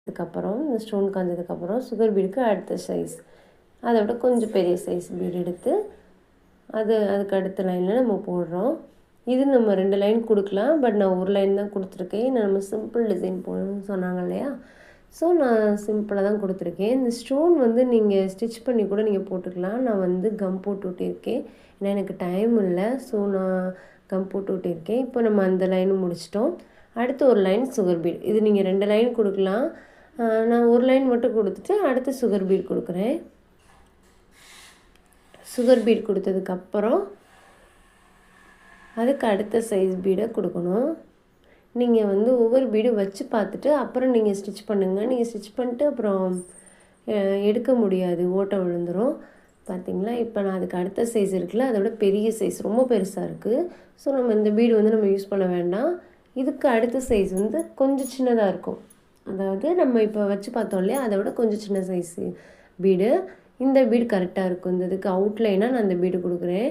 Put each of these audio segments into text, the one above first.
அதுக்கப்புறம் இந்த ஸ்டோன் காஞ்சதுக்கப்புறம் சுகர் பீடுக்கு அடுத்த சைஸ் அதை விட கொஞ்சம் பெரிய சைஸ் பீடு எடுத்து அதுக்கு அடுத்த லைனில் நம்ம போடுறோம். இது நம்ம 2 லைன் கொடுக்கலாம். பட் நான் ஒரு லைன் தான் கொடுத்துருக்கேன். நம்ம சிம்பிள் டிசைன் போடணும்னு சொன்னாங்க இல்லையா, ஸோ நான் சிம்பிளாக தான் கொடுத்துருக்கேன். இந்த ஸ்டோன் வந்து நீங்கள் ஸ்டிச் பண்ணி கூட நீங்கள் போட்டுக்கலாம். நான் வந்து கம் போட்டு விட்டிருக்கேன், ஏன்னா எனக்கு டைம் இல்லை. ஸோ நான் கம் போட்டு விட்டிருக்கேன். இப்போ நம்ம அந்த லைனும் முடிச்சிட்டோம். அடுத்து ஒரு லைன் சுகர் பீட். இது நீங்கள் 2 லைன் கொடுக்கலாம். நான் ஒரு லைன் மட்டும் கொடுத்துட்டு அடுத்து சுகர் பீட் கொடுக்குறேன். சுகர் பீட் கொடுத்ததுக்கப்புறம் அதுக்கு அடுத்த சைஸ் பீடை கொடுக்கணும். நீங்கள் வந்து ஒவ்வொரு பீடும் வச்சு பார்த்துட்டு அப்புறம் நீங்கள் ஸ்டிச் பண்ணுங்கள். நீங்கள் ஸ்டிச் பண்ணிட்டு அப்புறம் எடுக்க முடியாது, ஓட்டை விழுந்துடும். பார்த்திங்களா, இப்போ நான் அதுக்கு அடுத்த சைஸ் இருக்குல்ல, அதை விட பெரிய சைஸ் ரொம்ப பெருசாக இருக்குது. ஸோ நம்ம இந்த பீடு வந்து நம்ம யூஸ் பண்ண வேண்டாம். இதுக்கு அடுத்த சைஸ் வந்து கொஞ்சம் சின்னதாக இருக்கும். அதாவது நம்ம இப்போ வச்சு பார்த்தோம் இல்லையா, அதை விட கொஞ்சம் சின்ன சைஸு பீடு. இந்த பீடு கரெக்டாக இருக்கும். இந்த இதுக்கு அவுட்லைனாக நான் இந்த பீடு கொடுக்குறேன்.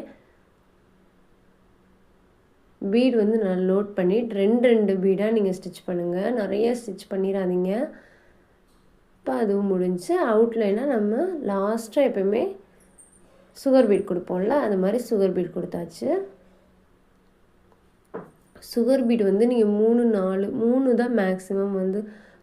பீடு வந்து நான் லோட் பண்ணி 2 பீடாக நீங்கள் ஸ்டிச் பண்ணுங்கள். நிறைய ஸ்டிச் பண்ணிடாதீங்க. இப்போ அதுவும் முடிஞ்சு அவுட்லைனாக நம்ம லாஸ்ட்டாக எப்போயுமே சுகர் பீட் கொடுப்போம்ல, அது மாதிரி சுகர் பீட் கொடுத்தாச்சு. சுகர் பீட் வந்து நீங்கள் 3 தான் மேக்ஸிமம் வந்து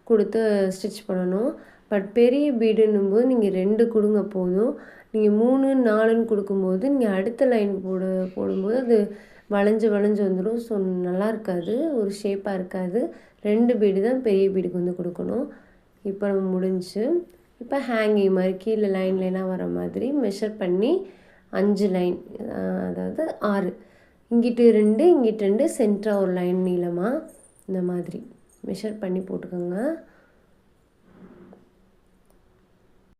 கொடுத்து ஸ்டிச் பண்ணணும். பட் பெரிய பீடுன்னும் போது நீங்கள் 2 கொடுங்க போதும். நீங்கள் 3 4ன்னு கொடுக்கும்போது நீங்கள் அடுத்த லைன் போடும்போது அது வளைஞ்சு வந்துடும். ஸோ நல்லா இருக்காது, ஒரு ஷேப்பாக இருக்காது. 2 பீடு தான் பெரிய பீடுக்கு வந்து கொடுக்கணும். இப்போ நம்ம முடிஞ்சு இப்போ ஹேங்கிங் மாதிரி கீழே லைனாக வர மாதிரி மெஷர் பண்ணி 5 லைன், அதாவது 6, இங்கிட்டு 2 இங்கிட்டு 2, சென்டராக ஒரு லைன் நீளமாக இந்த மாதிரி மெஷர் பண்ணி போட்டுக்கோங்க.